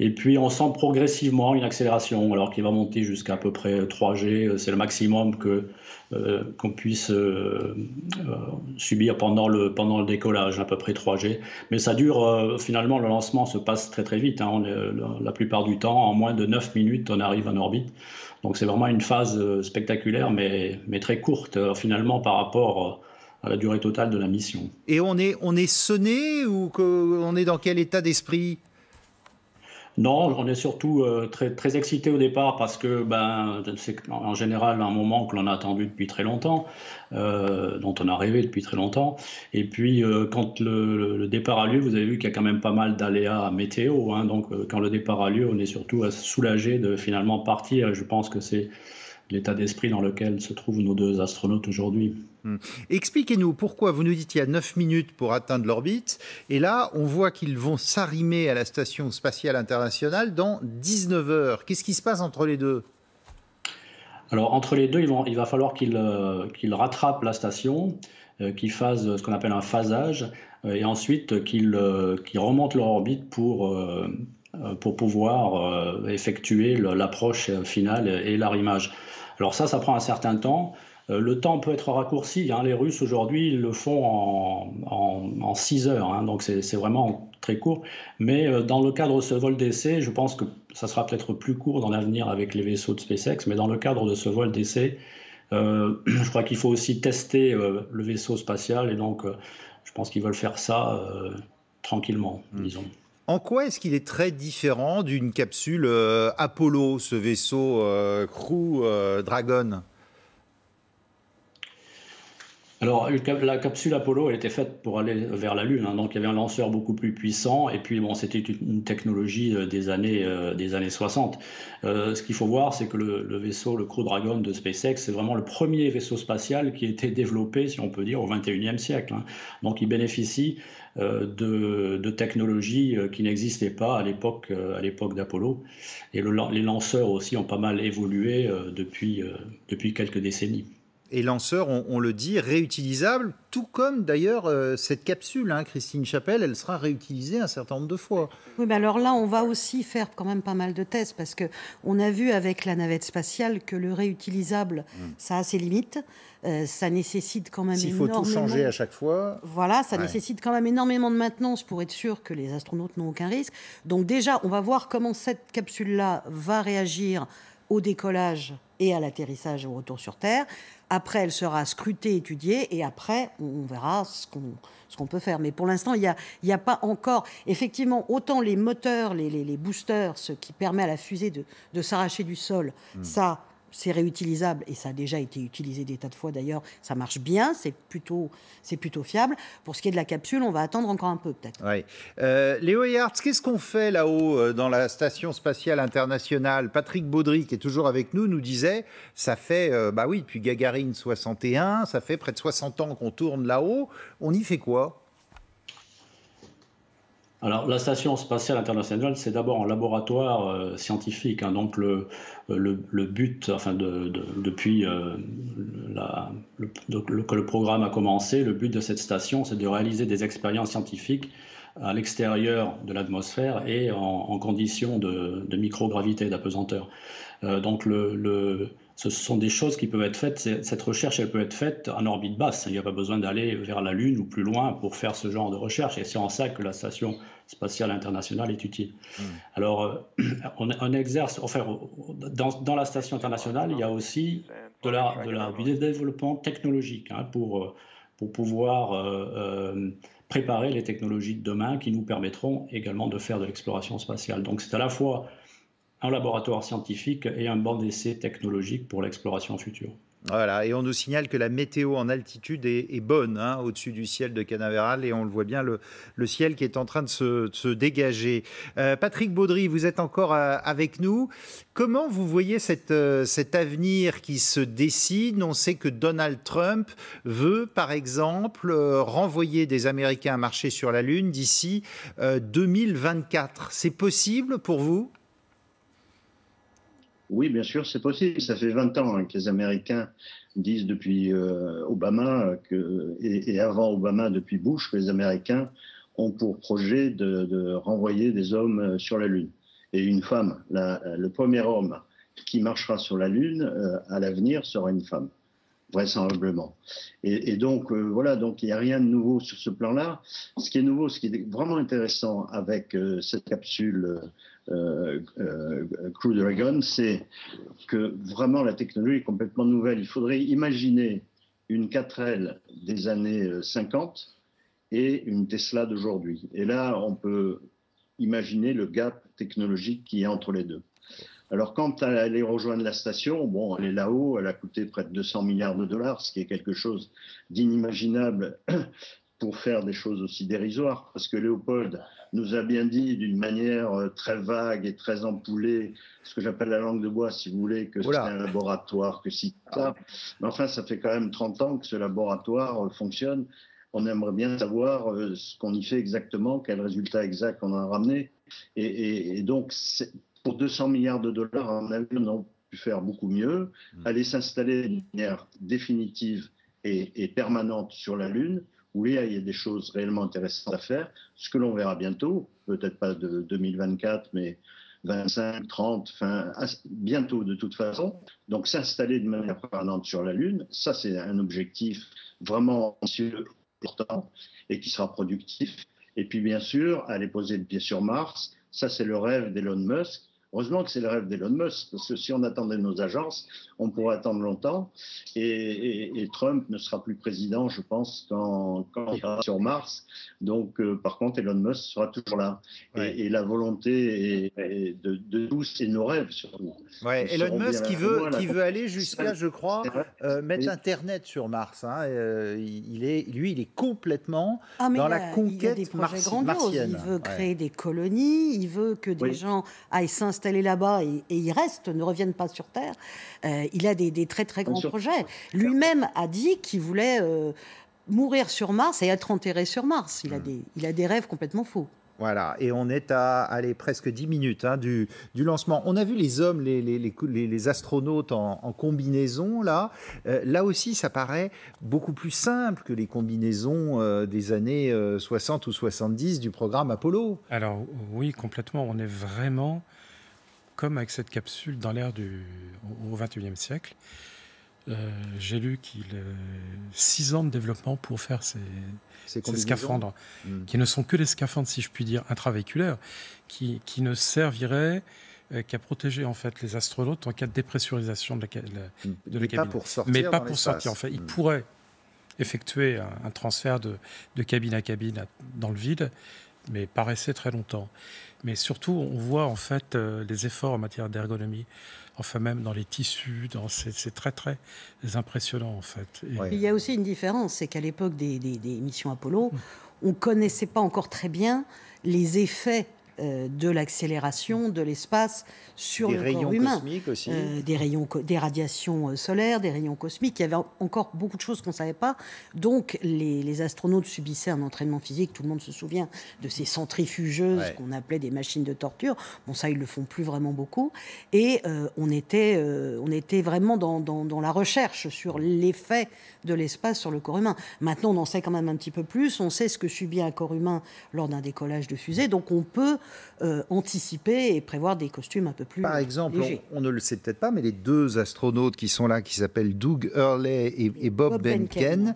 Et puis on sent progressivement une accélération, alors qu'il va monter jusqu'à peu près 3G, c'est le maximum qu'on puisse subir pendant le décollage, à peu près 3G. Mais ça dure, finalement, le lancement se passe très très vite, hein. La plupart du temps, en moins de 9 minutes, on arrive en orbite. Donc c'est vraiment une phase spectaculaire, mais très courte, finalement, par rapport à la durée totale de la mission. Et on est sonné ou on est dans quel état d'esprit? Non, on est surtout très, très excité au départ parce que c'est en général un moment que l'on a attendu depuis très longtemps, dont on a rêvé depuis très longtemps. Et puis quand le départ a lieu, vous avez vu qu'il y a quand même pas mal d'aléas météo, hein. Donc quand le départ a lieu, on est surtout soulagé de finalement partir. Je pense que c'est l'état d'esprit dans lequel se trouvent nos deux astronautes aujourd'hui. Hmm. Expliquez-nous pourquoi vous nous dites qu'il y a 9 minutes pour atteindre l'orbite, et là on voit qu'ils vont s'arrimer à la Station spatiale internationale dans 19 heures. Qu'est-ce qui se passe entre les deux? Alors entre les deux, il va falloir qu'ils rattrapent la station, qu'ils fassent ce qu'on appelle un phasage, et ensuite qu'ils remontent leur orbite pour pouvoir effectuer l'approche finale et l'arrimage. Alors ça prend un certain temps. Le temps peut être raccourci, hein. Les Russes aujourd'hui ils le font en 6 heures, hein, donc c'est vraiment très court. Mais dans le cadre de ce vol d'essai, je pense que ça sera peut-être plus court dans l'avenir avec les vaisseaux de SpaceX, mais dans le cadre de ce vol d'essai, je crois qu'il faut aussi tester le vaisseau spatial, et donc je pense qu'ils veulent faire ça tranquillement, disons. En quoi est-ce qu'il est très différent d'une capsule Apollo, ce vaisseau Crew Dragon? Alors, la capsule Apollo, elle était faite pour aller vers la Lune, hein, donc il y avait un lanceur beaucoup plus puissant, et puis bon, c'était une technologie des années 60. Ce qu'il faut voir, c'est que le vaisseau, le Crew Dragon de SpaceX, c'est vraiment le premier vaisseau spatial qui a été développé, si on peut dire, au XXIe siècle, hein. Donc il bénéficie de technologies qui n'existaient pas à l'époque d'Apollo, et les lanceurs aussi ont pas mal évolué depuis quelques décennies. Et lanceur, on le dit, réutilisable, tout comme d'ailleurs cette capsule, hein, Christine Chapelle, elle sera réutilisée un certain nombre de fois. Oui, mais alors là, on va aussi faire quand même pas mal de tests parce que on a vu avec la navette spatiale que le réutilisable, ça a ses limites. Ça nécessite quand même S'il faut tout changer à chaque fois. Voilà, ça nécessite quand même énormément de maintenance pour être sûr que les astronautes n'ont aucun risque. Donc déjà, on va voir comment cette capsule-là va réagir au décollage et à l'atterrissage et au retour sur Terre. Après, elle sera scrutée, étudiée, et après, on verra ce qu'on peut faire. Mais pour l'instant, il y a pas encore... Effectivement, autant les moteurs, les boosters, ce qui permet à la fusée de s'arracher du sol, ça, c'est réutilisable, et ça a déjà été utilisé des tas de fois d'ailleurs. Ça marche bien, c'est plutôt fiable. Pour ce qui est de la capsule, on va attendre encore un peu, peut-être. Ouais. Léo Eyarts, qu'est-ce qu'on fait là-haut dans la Station spatiale internationale? Patrick Baudry, qui est toujours avec nous, nous disait, ça fait, bah oui, depuis Gagarine 61, ça fait près de 60 ans qu'on tourne là-haut. On y fait quoi? Alors, la Station spatiale internationale, c'est d'abord un laboratoire scientifique, hein. Donc, le but, enfin, depuis que le programme a commencé, le but de cette station, c'est de réaliser des expériences scientifiques à l'extérieur de l'atmosphère et en conditions de microgravité, d'apesanteur. Donc, ce sont des choses qui peuvent être faites. Cette recherche, elle peut être faite en orbite basse. Il n'y a pas besoin d'aller vers la Lune ou plus loin pour faire ce genre de recherche. Et c'est en ça que la Station spatiale internationale est utile. Alors, on exerce, enfin, dans la Station internationale, il y a aussi du développement technologique, hein, pour pouvoir préparer les technologies de demain qui nous permettront également de faire de l'exploration spatiale. Donc, c'est à la fois un laboratoire scientifique et un banc d'essai technologique pour l'exploration future. Voilà, et on nous signale que la météo en altitude est bonne, hein, au-dessus du ciel de Canaveral, et on le voit bien, le ciel qui est en train de se dégager. Patrick Baudry, vous êtes encore avec nous. Comment vous voyez cet avenir qui se dessine? On sait que Donald Trump veut, par exemple, renvoyer des Américains marcher sur la Lune d'ici 2024. C'est possible pour vous? Oui, bien sûr, c'est possible. Ça fait 20 ans, hein, que les Américains disent depuis Obama et avant Obama, depuis Bush, que les Américains ont pour projet de renvoyer des hommes sur la Lune. Et une femme, le premier homme qui marchera sur la Lune à l'avenir sera une femme, vraisemblablement. Et donc, voilà, donc il n'y a rien de nouveau sur ce plan-là. Ce qui est nouveau, ce qui est vraiment intéressant avec cette capsule Crew Dragon, c'est que vraiment la technologie est complètement nouvelle. Il faudrait imaginer une 4L des années 50 et une Tesla d'aujourd'hui. Et là, on peut imaginer le gap technologique qui est entre les deux. Alors, quand elle est rejoindre la station, bon, elle est là-haut, elle a coûté près de 200 milliards de dollars, ce qui est quelque chose d'inimaginable pour faire des choses aussi dérisoires, parce que Léopold nous a bien dit d'une manière très vague et très ampoulée, ce que j'appelle la langue de bois, si vous voulez, que c'est un laboratoire, que si ça. Mais enfin, ça fait quand même 30 ans que ce laboratoire fonctionne. On aimerait bien savoir ce qu'on y fait exactement, quel résultat exact on a ramené. Et donc, pour 200 milliards de dollars, à mon avis, on a pu faire beaucoup mieux, aller s'installer de manière définitive et permanente sur la Lune, où il y a des choses réellement intéressantes à faire, ce que l'on verra bientôt, peut-être pas de 2024, mais 25, 30, enfin, bientôt de toute façon. Donc s'installer de manière permanente sur la Lune, ça c'est un objectif vraiment ambitieux, important, et qui sera productif. Et puis bien sûr, aller poser le pied sur Mars, ça c'est le rêve d'Elon Musk. Heureusement que c'est le rêve d'Elon Musk, parce que si on attendait nos agences, on pourrait attendre longtemps. Et Trump ne sera plus président, je pense, quand il ira sur Mars. Donc, par contre, Elon Musk sera toujours là. Ouais. Et la volonté de tous et nos rêves, surtout. Ouais, Elon Musk qui veut aller jusqu'à, je crois, mettre Internet sur Mars. Hein. Il est complètement dans la conquête martienne. Il veut créer des colonies, il veut que des gens aillent s'installer là-bas et ils restent, ne reviennent pas sur Terre. Il a des très très grands projets. Lui-même a dit qu'il voulait mourir sur Mars et être enterré sur Mars. Il a des rêves complètement faux. Voilà, et on est à presque 10 minutes du lancement. On a vu les hommes, les astronautes en combinaison, là. Là aussi, ça paraît beaucoup plus simple que les combinaisons des années 60 ou 70 du programme Apollo. Alors oui, complètement. On est vraiment comme avec cette capsule dans l'ère au XXIe siècle. J'ai lu qu'il 6 ans de développement pour faire ces scaphandres, qui ne sont que des scaphandres, si je puis dire, intravéhiculaires, qui ne serviraient qu'à protéger en fait les astronautes en cas de dépressurisation de la cabine. Pas pour sortir. Mais pas pour sortir. En fait, ils pourraient effectuer un transfert de cabine à cabine dans le vide, mais pas rester très longtemps. Mais surtout, on voit en fait les efforts en matière d'ergonomie, enfin même dans les tissus, c'est très très impressionnant en fait. Il y a aussi une différence, c'est qu'à l'époque des missions Apollo, on ne connaissait pas encore très bien les effets de l'accélération de l'espace sur le corps humain. Aussi. Des radiations solaires, des rayons cosmiques. Il y avait encore beaucoup de choses qu'on ne savait pas. Donc, les astronautes subissaient un entraînement physique. Tout le monde se souvient de ces centrifugeuses qu'on appelait des machines de torture. Bon, ça, ils ne le font plus vraiment beaucoup. Et on était vraiment dans la recherche sur l'effet de l'espace sur le corps humain. Maintenant, on en sait quand même un petit peu plus. On sait ce que subit un corps humain lors d'un décollage de fusée. Donc, on peut anticiper et prévoir des costumes un peu plus Par exemple, légers. on ne le sait peut-être pas, mais les 2 astronautes qui sont là, qui s'appellent Doug Hurley et Bob Behnken,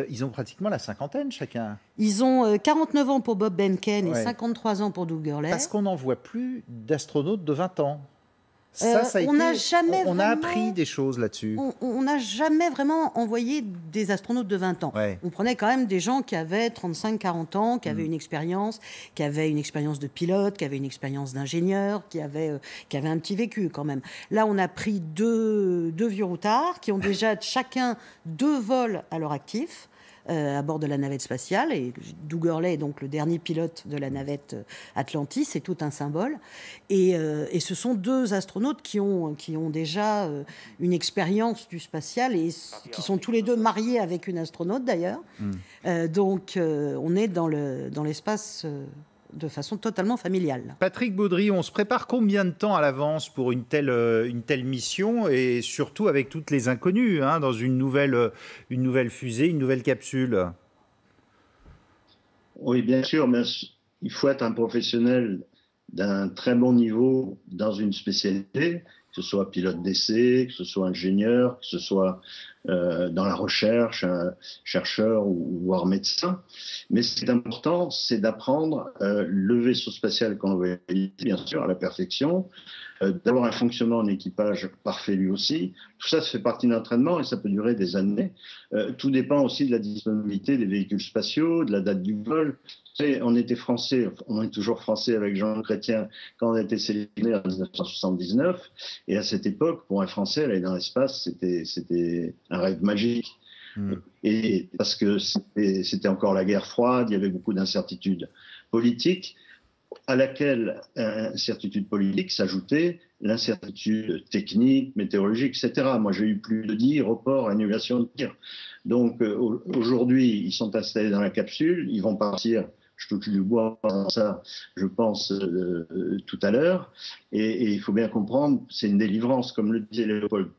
ils ont pratiquement la cinquantaine chacun. Ils ont 49 ans pour Bob Behnken et 53 ans pour Doug Hurley. Parce qu'on n'en voit plus d'astronautes de 20 ans. Ça a on a appris des choses là-dessus. On n'a jamais vraiment envoyé des astronautes de 20 ans. On prenait quand même des gens qui avaient 35-40 ans, qui avaient une expérience, de pilote, qui avaient une expérience d'ingénieur, qui avaient un petit vécu quand même. Là, on a pris deux vieux routards qui ont déjà chacun 2 vols à leur actif. À bord de la navette spatiale, et Doug Hurley est donc le dernier pilote de la navette Atlantis, c'est tout un symbole, et ce sont 2 astronautes qui ont déjà une expérience du spatial, et qui sont tous les 2 mariés avec une astronaute d'ailleurs, donc on est dans l'espace de façon totalement familiale. Patrick Baudry, on se prépare combien de temps à l'avance pour une telle mission, et surtout avec toutes les inconnues dans une nouvelle fusée, une nouvelle capsule? Oui, bien sûr, mais il faut être un professionnel d'un très bon niveau dans une spécialité, que ce soit pilote d'essai, que ce soit ingénieur, que ce soit dans la recherche, un chercheur ou voire médecin. Mais ce qui est important, c'est d'apprendre le vaisseau spatial qu'on veut, bien sûr, à la perfection, d'avoir un fonctionnement en équipage parfait lui aussi. Tout ça, ça fait partie de l'entraînement et ça peut durer des années. Tout dépend aussi de la disponibilité des véhicules spatiaux, de la date du vol. On était français, on est toujours français avec Jean Chrétien quand on a été sélectionné en 1979. Et à cette époque, pour un Français, aller dans l'espace, c'était un rêve magique. Et parce que c'était encore la guerre froide, il y avait beaucoup d'incertitudes politiques, à laquelle incertitude politique s'ajoutait l'incertitude technique, météorologique, etc. Moi, j'ai eu plus de 10 reports, annulations de tirs. Donc, aujourd'hui, ils sont installés dans la capsule, ils vont partir. Je touche du bois dans ça, je pense, tout à l'heure. Et il faut bien comprendre, c'est une délivrance. Comme le disait Léopold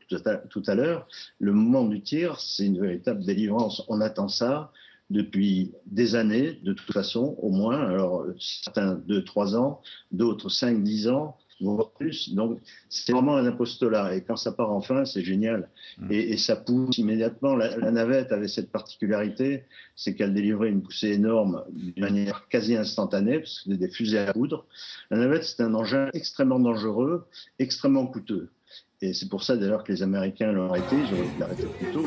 tout à l'heure, le moment du tir, c'est une véritable délivrance. On attend ça depuis des années, de toute façon, au moins. Alors, certains 2-3 ans, d'autres 5-10 ans, voire plus. Donc, c'est vraiment un apostolat. Et quand ça part enfin, c'est génial. Et ça pousse immédiatement. La navette avait cette particularité, c'est qu'elle délivrait une poussée énorme d'une manière quasi instantanée, parce que c'était des fusées à poudre. La navette, c'est un engin extrêmement dangereux, extrêmement coûteux. Et c'est pour ça d'ailleurs que les Américains l'ont arrêté, ils auraient pu l'arrêter plus tôt.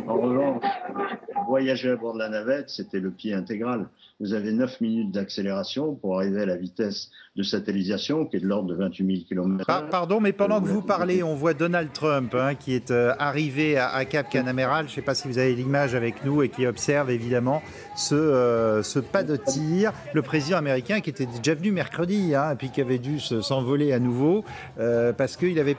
En revanche, voyager à bord de la navette, c'était le pied intégral. Vous avez 9 minutes d'accélération pour arriver à la vitesse de satellisation, qui est de l'ordre de 28 000 km/h. Pardon, mais pendant que vous parlez, on voit Donald Trump qui est arrivé à Cap Canaveral. Je ne sais pas si vous avez l'image avec nous et qui observe évidemment ce pas de tir. Le président américain qui était déjà venu mercredi, et puis qui avait dû s'envoler à nouveau parce qu'il n'avait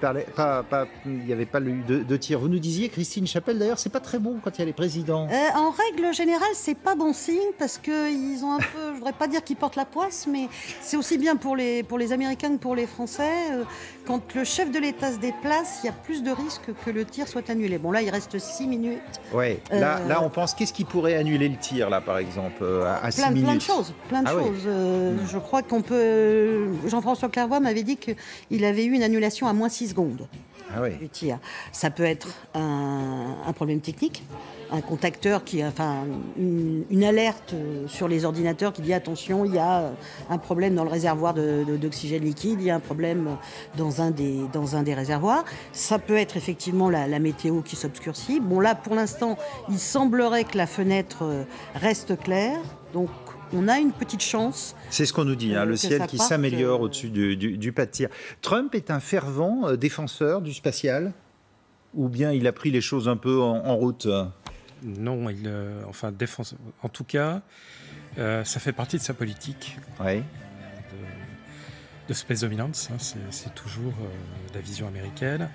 il n'y avait pas eu de tir. Vous nous disiez, Christine Chapelle, d'ailleurs, c'est pas très bon quand il y a les présidents. En règle générale, c'est pas bon signe parce qu'ils ont un peu, je voudrais pas dire qu'ils portent la poisse, mais c'est aussi bien pour les Américains que pour les Français. Quand le chef de l'État se déplace, il y a plus de risques que le tir soit annulé. Bon, là, il reste 6 minutes. Ouais. Là, on pense, qu'est-ce qui pourrait annuler le tir, là, par exemple, à 6 minutes? Plein de choses. Je crois qu'on peut... Jean-François Clairvoy m'avait dit qu'il avait eu une annulation à moins 6 secondes. Du tir. Ça peut être un problème technique, un contacteur une alerte sur les ordinateurs qui dit attention, il y a un problème dans le réservoir d'oxygène liquide, il y a un problème dans un des réservoirs. Ça peut être effectivement la météo qui s'obscurcit. Bon, là, pour l'instant, il semblerait que la fenêtre reste claire, donc on a une petite chance. C'est ce qu'on nous dit, le ciel qui s'améliore au-dessus du pas de tir. Trump est un fervent défenseur du spatial, ou bien il a pris les choses un peu en route? Non, défense. En tout cas, ça fait partie de sa politique de Space Dominance. C'est toujours la vision américaine,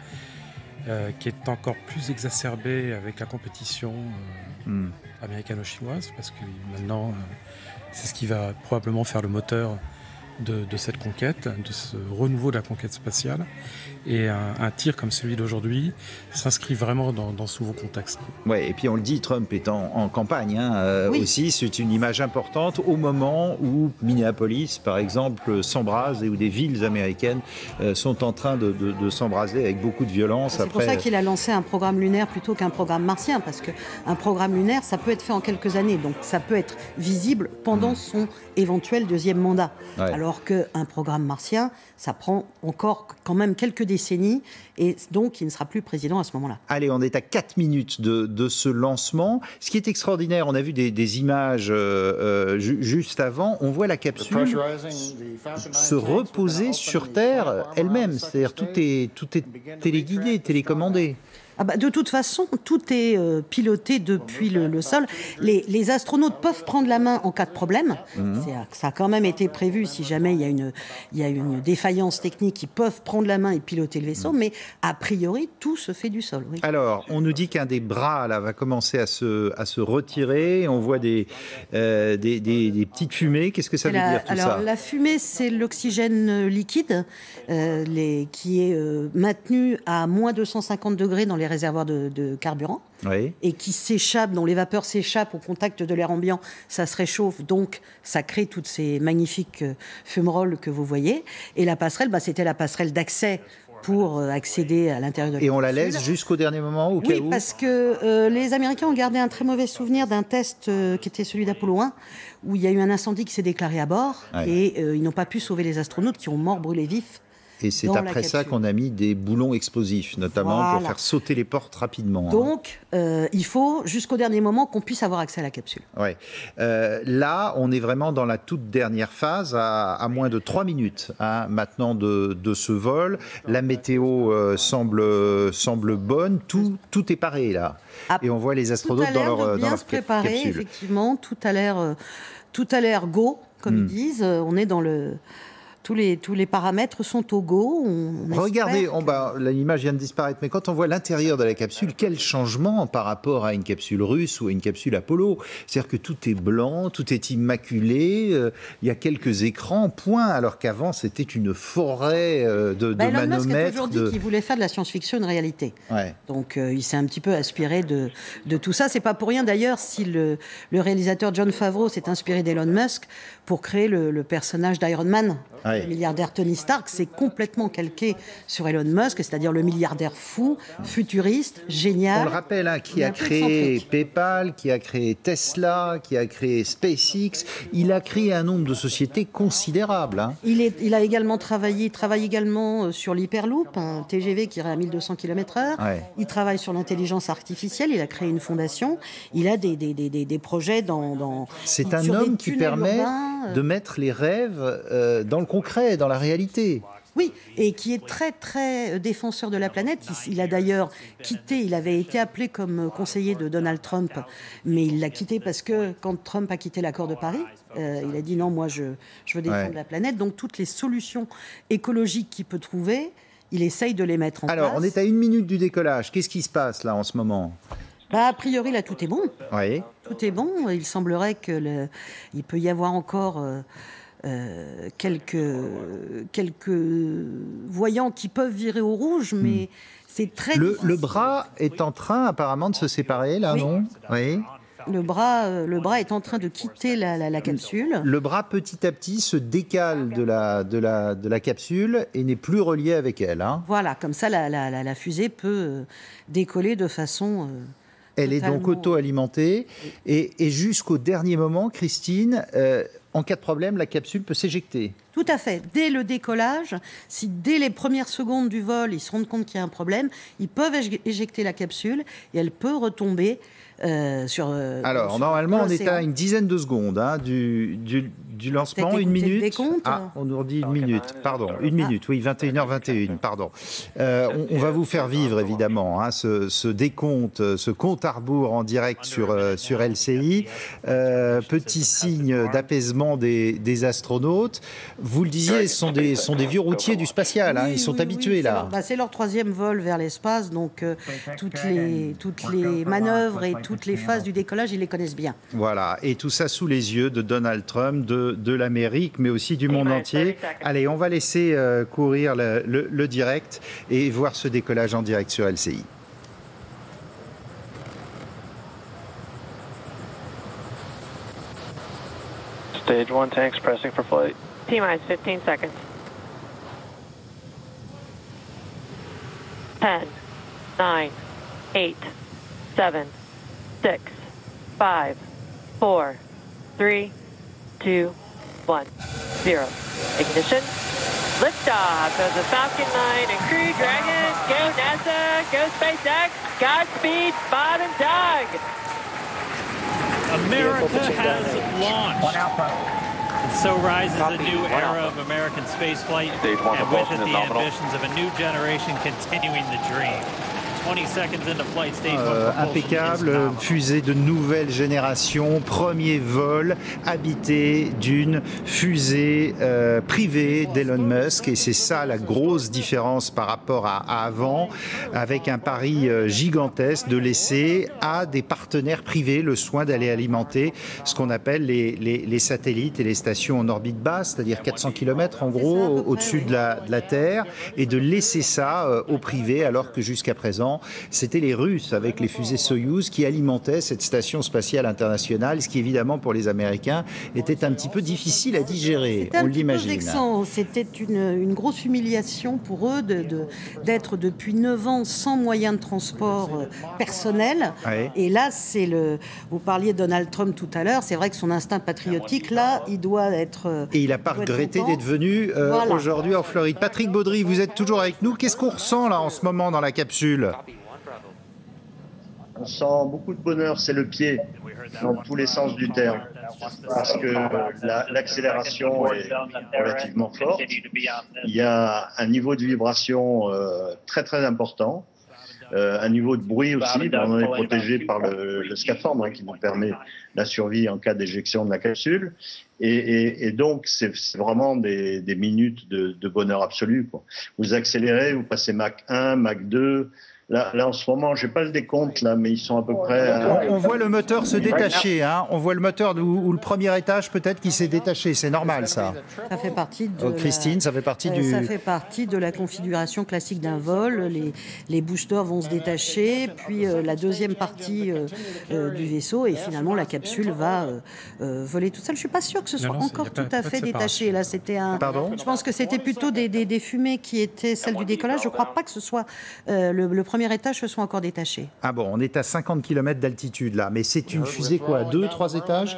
qui est encore plus exacerbée avec la compétition américano-chinoise, parce que maintenant, c'est ce qui va probablement faire le moteur de cette conquête, de ce renouveau de la conquête spatiale. Et un tir comme celui d'aujourd'hui s'inscrit vraiment dans ce nouveau contexte. Ouais, et puis on le dit, Trump est en campagne aussi. C'est une image importante au moment où Minneapolis, par exemple, s'embrase et où des villes américaines sont en train de s'embraser avec beaucoup de violence. C'est pour ça qu'il a lancé un programme lunaire plutôt qu'un programme martien, parce qu'un programme lunaire, ça peut être fait en quelques années, donc ça peut être visible pendant son éventuel deuxième mandat. Ouais. Alors qu'un programme martien, ça prend encore quand même quelques décennies, et donc il ne sera plus président à ce moment-là. Allez, on est à 4 minutes de ce lancement. Ce qui est extraordinaire, on a vu des images juste avant, on voit la capsule se reposer sur Terre elle-même, c'est-à-dire tout est téléguidé, télécommandé. De toute façon, tout est piloté depuis le sol. Les astronautes peuvent prendre la main en cas de problème. Ça a quand même été prévu si jamais il y a une défaillance technique, ils peuvent prendre la main et piloter le vaisseau, mais a priori, tout se fait du sol. Oui. Alors, on nous dit qu'un des bras là, va commencer à se retirer. On voit des petites fumées. Qu'est-ce que ça veut dire tout ça? La fumée, c'est l'oxygène liquide qui est maintenu à moins 250 degrés dans les les réservoirs de carburant, oui. et qui s'échappent, dont les vapeurs s'échappent au contact de l'air ambiant, ça se réchauffe, donc ça crée toutes ces magnifiques fumerolles que vous voyez. Et la passerelle, c'était la passerelle d'accès pour accéder à l'intérieur de la capsule. Et on la laisse jusqu'au dernier moment, au cas où ? Oui, parce que les Américains ont gardé un très mauvais souvenir d'un test qui était celui d'Apollo 1, où il y a eu un incendie qui s'est déclaré à bord, et ils n'ont pas pu sauver les astronautes qui ont mort brûlés vifs. Et c'est après ça qu'on a mis des boulons explosifs, notamment pour faire sauter les portes rapidement. Donc, il faut, jusqu'au dernier moment, qu'on puisse avoir accès à la capsule. Ouais. Là, on est vraiment dans la toute dernière phase, à moins de 3 minutes maintenant de ce vol. La météo semble bonne. Tout est paré, là. Et on voit les astronautes dans leur bien se préparer, capsule. Effectivement, tout a l'air go, comme ils disent. On est dans le... Tous les paramètres sont au go. Regardez, l'image vient de disparaître, mais quand on voit l'intérieur de la capsule, quel changement par rapport à une capsule russe ou à une capsule Apollo. C'est-à-dire que tout est blanc, tout est immaculé, il y a quelques écrans, point, alors qu'avant c'était une forêt de Elon manomètres. Musk a toujours dit qu'il voulait faire de la science-fiction une réalité. Ouais. Donc il s'est un petit peu inspiré de tout ça. C'est pas pour rien d'ailleurs si le réalisateur Jon Favreau s'est inspiré d'Elon Musk pour créer le personnage d'Iron Man. Le milliardaire Tony Stark, c'est complètement calqué sur Elon Musk, c'est-à-dire le milliardaire fou, futuriste, génial. On le rappelle, qui a créé PayPal, qui a créé Tesla, qui a créé SpaceX. Il a créé un nombre de sociétés considérables. Il a également travaille également sur l'Hyperloop, un TGV qui irait à 1200 km/h. Il travaille sur l'intelligence artificielle, il a créé une fondation. Il a des projets dans C'est un homme qui permet de mettre les rêves dans le concret, dans la réalité. Oui, et qui est très, très défenseur de la planète. Il a d'ailleurs quitté, il avait été appelé comme conseiller de Donald Trump, mais il l'a quitté parce que quand Trump a quitté l'accord de Paris, il a dit non, moi je veux défendre la planète. Donc toutes les solutions écologiques qu'il peut trouver, il essaye de les mettre en place. Alors, on est à 1 minute du décollage. Qu'est-ce qui se passe là en ce moment ? A priori, là, tout est bon. Oui. Tout est bon. Il semblerait qu'il peut y avoir encore... quelques voyants qui peuvent virer au rouge, mais c'est très difficile. Le bras est en train apparemment de se séparer, là, non ? Oui. Le bras est en train de quitter la capsule. Le bras, petit à petit, se décale de la capsule et n'est plus relié avec elle. Voilà, comme ça, la fusée peut décoller de façon... Elle est donc auto-alimentée. Et jusqu'au dernier moment, Christine... en cas de problème, la capsule peut s'éjecter. Tout à fait. Dès le décollage, si dès les premières secondes du vol, ils se rendent compte qu'il y a un problème, ils peuvent éjecter la capsule et elle peut retomber sur... Alors, normalement, on est à une dizaine de secondes du lancement, 1 minute. On nous dit 1 minute, pardon. 1 minute, oui, 21h21, pardon. On va vous faire vivre, évidemment, ce décompte, ce compte à rebours en direct sur LCI. Petit signe d'apaisement des astronautes. Vous le disiez, ce sont des vieux routiers du spatial, ils sont habitués là. C'est leur 3e vol vers l'espace, donc toutes les manœuvres et toutes les phases du décollage, ils les connaissent bien. Voilà, et tout ça sous les yeux de Donald Trump, de l'Amérique, mais aussi du monde entier. Allez, on va laisser courir le direct et voir ce décollage en direct sur LCI. Stage 1 tanks pressing for flight. T-minus 15 seconds. 10, 9, 8, 7, 6, 5, 4, 3, 2, 1, 0. Ignition. Liftoff of the Falcon 9 and Crew Dragon. Go NASA, go SpaceX. Godspeed, Bob and Doug. America has launched. And so rises a new era of American spaceflight, and with it the ambitions of a new generation continuing the dream. 20 seconds into flight, stage 1 impeccable, fusée de nouvelle génération, premier vol habité d'une fusée privée d'Elon Musk, et c'est ça la grosse différence par rapport à avant, avec un pari gigantesque de laisser à des partenaires privés le soin d'aller alimenter ce qu'on appelle les satellites et les stations en orbite basse, c'est-à-dire 400 km en gros au-dessus de la Terre, et de laisser ça au privé, alors que jusqu'à présent moment, c'était les Russes avec les fusées Soyouz qui alimentaient cette station spatiale internationale, ce qui évidemment pour les Américains était un petit peu difficile à digérer, on l'imagine. C'était une grosse humiliation pour eux d'être depuis 9 ans sans moyen de transport personnel. Ouais. Et là, vous parliez de Donald Trump tout à l'heure, c'est vrai que son instinct patriotique, là, il doit être... Et il n'a pas regretté d'être venu aujourd'hui en Floride. Patrick Baudry, vous êtes toujours avec nous. Qu'est-ce qu'on ressent là en ce moment dans la capsule? On sent beaucoup de bonheur, c'est le pied, dans tous les sens du terme, parce que l'accélération est relativement forte. Il y a un niveau de vibration très très important, un niveau de bruit aussi, on est protégé par le scaphandre qui nous permet la survie en cas d'éjection de la capsule. Et donc, c'est vraiment des minutes de bonheur absolu, quoi. Vous accélérez, vous passez Mach 1, Mach 2... Là, en ce moment, je n'ai pas le décompte, là, mais ils sont à peu près... On voit le moteur se détacher, hein. On voit le moteur ou le premier étage peut-être qui s'est détaché. C'est normal, ça. Ça fait partie de Christine, ça fait partie ça fait partie de la configuration classique d'un vol. Les boosters vont se détacher, puis la deuxième partie du vaisseau, et finalement, la capsule va voler toute seule. Je ne suis pas sûre que ce soit encore tout à fait détaché. Là, c'était Pardon ? Je pense que c'était plutôt des fumées qui étaient celles du décollage. Je ne crois pas que ce soit le premier étage se sont encore détachés. Ah bon, on est à 50 km d'altitude là, mais c'est une fusée quoi, 2, 3 étages?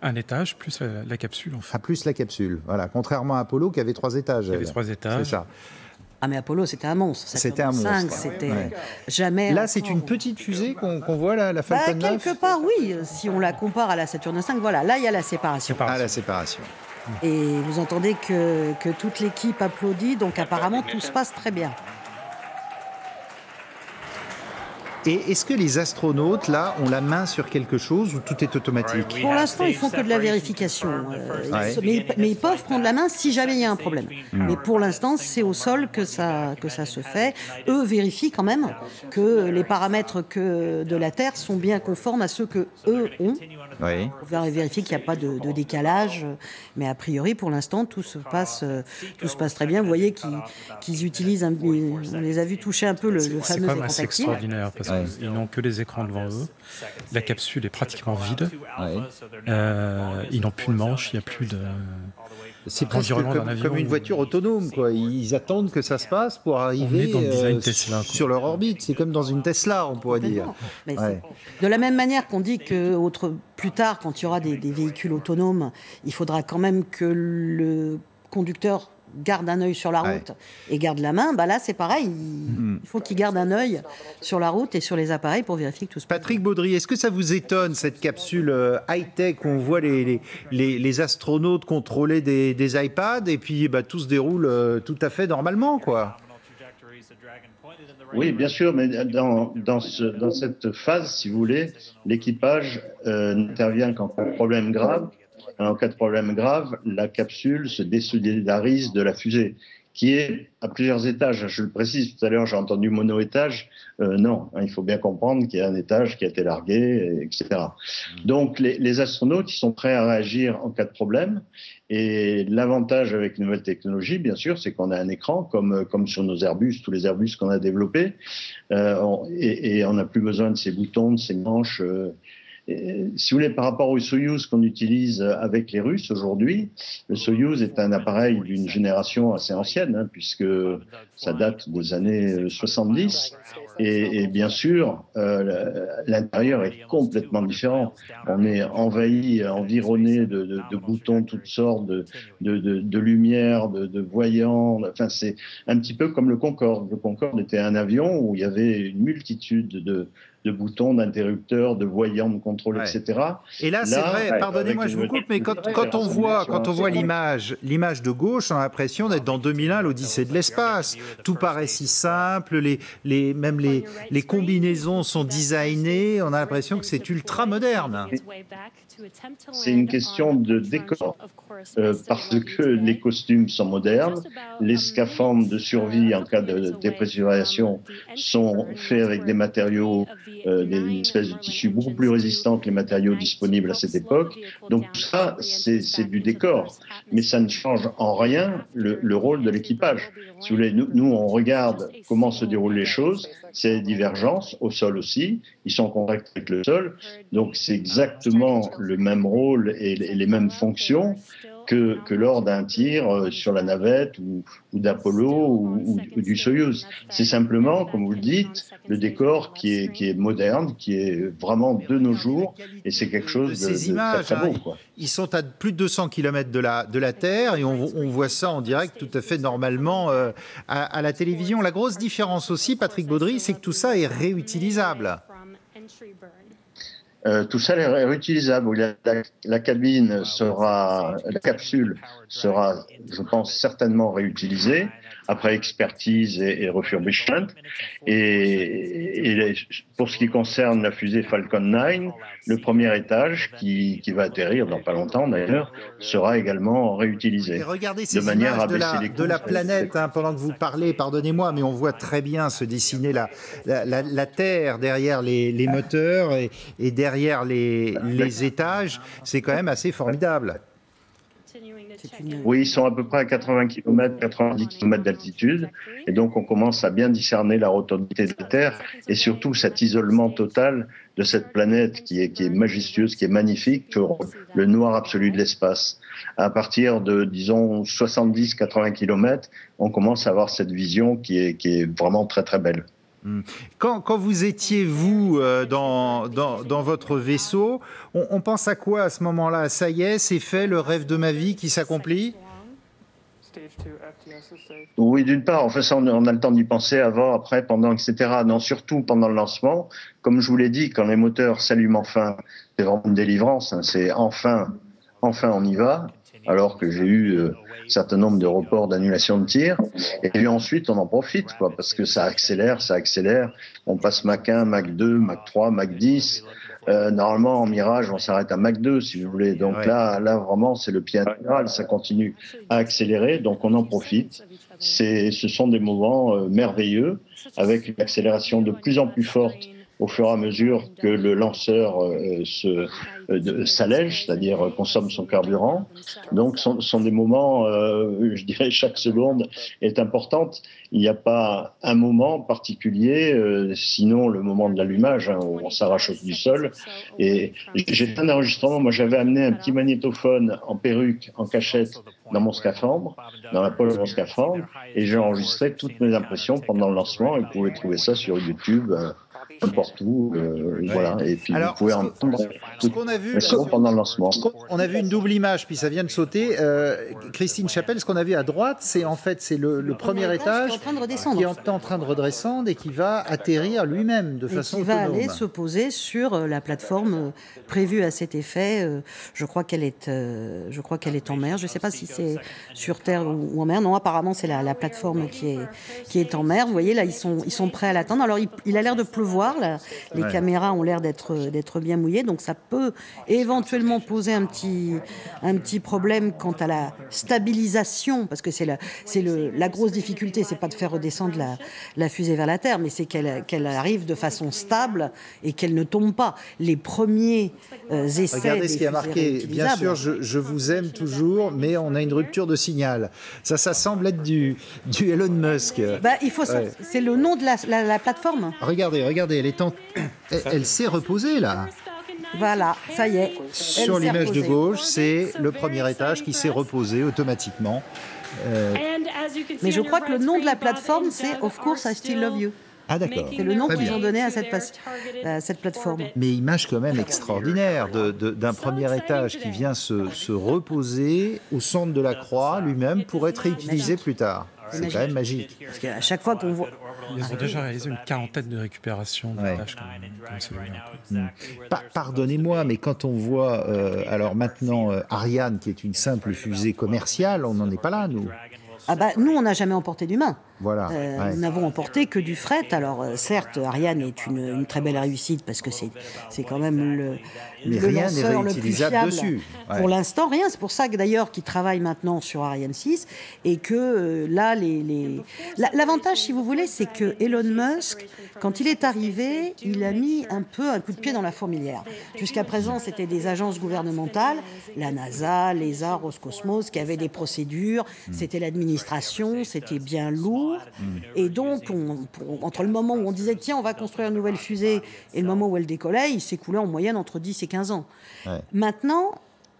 Un étage plus la capsule en fait. Ah, plus la capsule, voilà. Contrairement à Apollo qui avait 3 étages. Il y avait 3 étages. C'est ça. Ah mais Apollo c'était un monstre. C'était un monstre. C'était jamais. Là c'est une petite fusée qu'on voit là, la Falcon 9. Quelque part oui, si on la compare à la Saturne V, voilà, là il y a la séparation. Ah, la séparation. Et vous entendez que toute l'équipe applaudit, donc apparemment tout se passe très bien. Et est-ce que les astronautes, là, ont la main sur quelque chose ou tout est automatique? Pour l'instant, ils font que de la vérification. Mais ils peuvent prendre la main si jamais il y a un problème. Mais pour l'instant, c'est au sol que ça se fait. Eux vérifient quand même que les paramètres de la Terre sont bien conformes à ceux que eux ont. Oui. On va vérifier qu'il n'y a pas de décalage. Mais a priori, pour l'instant, tout se passe très bien. Vous voyez qu'ils utilisent, on les a vus toucher un peu le fameux écran tactile. C'est extraordinaire parce qu'ils n'ont que les écrans devant eux. La capsule est pratiquement vide. Ils n'ont plus de manche, il n'y a plus de... C'est presque comme une voiture autonome, quoi. Ils attendent que ça se passe pour arriver Tesla, sur leur orbite. C'est comme dans une Tesla, on pourrait dire. Mais de la même manière qu'on dit que plus tard, quand il y aura des véhicules autonomes, il faudra quand même que le conducteur garde un œil sur la route et garde la main, là c'est pareil, il faut qu'il garde un œil sur la route et sur les appareils pour vérifier que tout se passe. Patrick Baudry, est-ce que ça vous étonne cette capsule high-tech où on voit les astronautes contrôler des iPads et puis tout se déroule tout à fait normalement, quoi? Oui, bien sûr, mais dans cette phase, si vous voulez, l'équipage n'intervient qu'en cas de problème grave. En cas de problème grave, la capsule se désolidarise de la fusée, qui est à plusieurs étages. Je le précise, tout à l'heure, j'ai entendu mono-étage. Non, il faut bien comprendre qu'il y a un étage qui a été largué, etc. Donc, les astronautes, ils sont prêts à réagir en cas de problème. Et l'avantage avec les nouvelles technologies, bien sûr, c'est qu'on a un écran, comme sur nos Airbus, tous les Airbus qu'on a développés. Et on n'a plus besoin de ces boutons, de ces manches... si vous voulez, par rapport au Soyouz qu'on utilise avec les Russes aujourd'hui, le Soyouz est un appareil d'une génération assez ancienne, puisque ça date des années 70. Et bien sûr, l'intérieur est complètement différent. On est environné de boutons, toutes sortes, de lumière, de voyants. Enfin, c'est un petit peu comme le Concorde. Le Concorde était un avion où il y avait une multitude de boutons, d'interrupteurs, de voyants, de contrôle, etc. Et là, c'est vrai, pardonnez-moi, je vous coupe, mais quand on voit l'image de gauche, on a l'impression d'être dans 2001, l'Odyssée de l'espace. Tout paraît si simple, même les combinaisons sont designées, on a l'impression que c'est ultra moderne. c'est une question de décor, parce que les costumes sont modernes, les scaphandres de survie en cas de dépressurisation sont faits avec des matériaux, des espèces de tissus beaucoup plus résistants que les matériaux disponibles à cette époque. Donc tout ça, c'est du décor, mais ça ne change en rien le rôle de l'équipage. Si vous voulez, nous, on regarde comment se déroulent les choses, c'est des divergences, au sol aussi, ils sont en contact avec le sol, donc c'est exactement le même rôle et les mêmes fonctions que lors d'un tir sur la navette ou d'Apollo ou du Soyouz. C'est simplement, comme vous le dites, le décor qui est moderne, qui est vraiment de nos jours, et c'est quelque chose de très, très beau, quoi. Ils sont à plus de 200 km de la Terre et on voit ça en direct tout à fait normalement à la télévision. La grosse différence aussi, Patrick Baudry, c'est que tout ça est réutilisable. Tout ça est réutilisable. La cabine la capsule sera, je pense, certainement réutilisée après expertise et refurbishment. Et pour ce qui concerne la fusée Falcon 9, le premier étage qui va atterrir dans pas longtemps d'ailleurs sera également réutilisé. Et regardez ces manière images à baisser les coûts, de la planète, hein, pendant que vous parlez, pardonnez-moi, mais on voit très bien se dessiner la Terre derrière les moteurs et derrière les étages. C'est quand même assez formidable. Oui, ils sont à peu près à 80 km, 90 km d'altitude, et donc on commence à bien discerner la rotondité de la Terre, et surtout cet isolement total de cette planète qui est majestueuse, qui est magnifique, sur le noir absolu de l'espace. À partir de, disons, 70-80 km, on commence à avoir cette vision qui est vraiment très très belle. Quand vous étiez, vous, dans votre vaisseau, on pense à quoi à ce moment-là? Ça y est, c'est fait, le rêve de ma vie qui s'accomplit? Oui, d'une part, enfin ça, on a le temps d'y penser avant, après, pendant, etc. Non, surtout pendant le lancement. Comme je vous l'ai dit, quand les moteurs s'allument enfin, c'est vraiment une délivrance, hein, c'est enfin on y va, alors que j'ai eu un certain nombre de reports d'annulation de tir. Et puis ensuite, on en profite, quoi, parce que ça accélère. On passe Mach 1, Mach 2, Mach 3, Mach 10. Normalement, en Mirage, on s'arrête à Mach 2, si vous voulez. Donc ouais. là, vraiment, c'est le pied intégral. Ça continue à accélérer, donc on en profite. Ce sont des moments merveilleux, avec une accélération de plus en plus forte au fur et à mesure que le lanceur s'allège, c'est-à-dire consomme son carburant. Donc, ce sont des moments, je dirais, chaque seconde est importante. Il n'y a pas un moment particulier, sinon le moment de l'allumage, hein, où on s'arrache du sol. Et j'ai fait un enregistrement. Moi, j'avais amené un petit magnétophone en perruque, en cachette, dans mon scaphandre, dans la poche de mon scaphandre, et j'ai enregistré toutes mes impressions pendant le lancement. Et vous pouvez trouver ça sur YouTube. N'importe où, voilà. Et puis alors, vous pouvez entendre ce qu'on a vu pendant le lancement. On a vu une double image, puis ça vient de sauter. Christine Chapelle, ce qu'on a vu à droite, c'est le premier étage qui est en train de redescendre et qui va atterrir lui-même de façon autonome. Qui va aller se poser sur la plateforme prévue à cet effet. Je crois qu'elle est en mer. Je ne sais pas si c'est sur terre ou en mer. Non, apparemment c'est la plateforme qui est en mer. Vous voyez là, ils sont prêts à l'attendre. Alors il a l'air de pleuvoir. Les caméras ont l'air d'être bien mouillées, donc ça peut éventuellement poser un petit problème quant à la stabilisation, parce que c'est la grosse difficulté, c'est pas de faire redescendre la fusée vers la Terre, mais c'est qu'elle arrive de façon stable et qu'elle ne tombe pas. Les premiers essais. Regardez ce qui a marqué. Bien sûr, je vous aime toujours, mais on a une rupture de signal. Ça semble être du Elon Musk. C'est le nom de la plateforme. Regardez, elle s'est reposée là. Voilà, ça y est. Sur l'image de gauche, c'est le premier étage qui s'est reposé automatiquement. Mais je crois que le nom de la plateforme, c'est Of Course I Still Love You. Ah d'accord. C'est le nom qu'ils ont donné à cette plateforme. Mais image quand même extraordinaire d'un premier étage qui vient se reposer au centre de la croix lui-même pour être réutilisé plus tard. C'est quand même magique. Parce qu'à chaque fois qu'on voit... Ils ont déjà réalisé une quarantaine de récupérations d'étages comme celui-là. Pardonnez-moi, mais quand on voit, alors maintenant, Ariane, qui est une simple fusée commerciale, on n'en est pas là, nous. Nous, on n'a jamais emporté d'humains. Voilà. Nous n'avons emporté que du fret. Alors, certes, Ariane est une très belle réussite parce que c'est quand même le lanceur le plus fiable dessus. Pour l'instant, rien. C'est pour ça que d'ailleurs qu'ils travaillent maintenant sur Ariane 6 et que là, l'avantage, si vous voulez, c'est que Elon Musk, quand il est arrivé, il a mis un peu un coup de pied dans la fourmilière. Jusqu'à présent, c'était des agences gouvernementales, la NASA, l'ESA, Roscosmos, qui avaient des procédures. C'était l'administration, c'était bien lourd. Et donc, entre le moment où on disait tiens, on va construire une nouvelle fusée et le moment où elle décollait, il s'écoulait en moyenne entre 10 et 15 ans. Maintenant,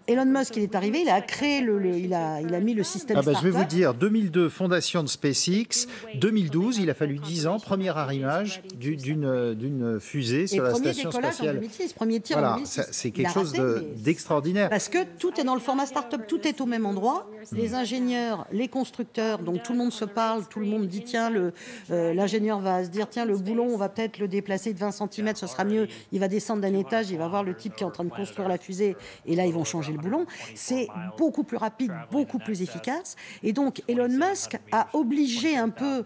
Elon Musk, il est arrivé, il a créé il a mis le système je vais vous dire, 2002, fondation de SpaceX, 2012, il a fallu 10 ans, premier arrimage d'une fusée sur la station spatiale. En 2006, premier tir voilà, en 2006. C'est quelque chose d'extraordinaire. Parce que tout est dans le format start-up, tout est au même endroit. Les ingénieurs, les constructeurs, donc tout le monde se parle, tout le monde dit tiens, l'ingénieur va se dire tiens, le boulon, on va peut-être le déplacer de 20 cm, ce sera mieux. Il va descendre d'un étage, il va voir le type qui est en train de construire la fusée, et là, ils vont changer le boulon. C'est beaucoup plus rapide, beaucoup plus efficace. Et donc, Elon Musk a obligé un peu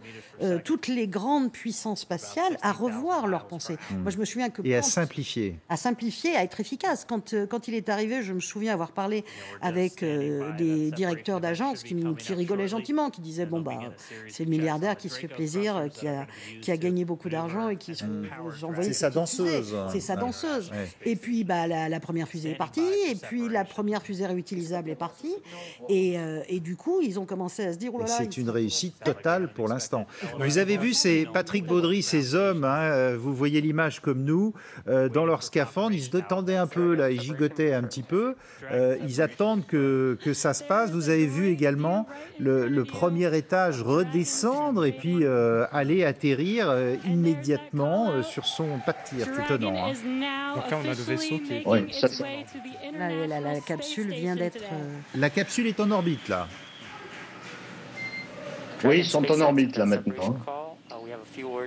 toutes les grandes puissances spatiales à revoir leurs pensées. Moi, je me souviens que... Et à simplifier. À simplifier, à être efficace. Quand il est arrivé, je me souviens avoir parlé avec des directeurs d'agences qui rigolaient gentiment, qui disaient, bon, c'est le milliardaire qui se fait plaisir, qui a gagné beaucoup d'argent et qui... C'est sa danseuse. C'est sa danseuse. Et puis, la première fusée est partie, et puis la première fusée réutilisable est partie, et du coup, ils ont commencé à se dire, oh là là... C'est une réussite totale pour l'instant. Vous avez vu, c'est Patrick Baudry, ces hommes, vous voyez l'image comme nous, dans leur scaphandre, ils se détendaient un peu, là, ils gigotaient un petit peu, ils attendent que ça se passe. Vous avez vu également le premier étage redescendre et puis aller atterrir immédiatement sur son pas de tir. C'est étonnant. Donc là, on a le vaisseau qui est... Oui, ça, la capsule vient d'être... La capsule est en orbite, là. Oui, ils sont en orbite, là, maintenant.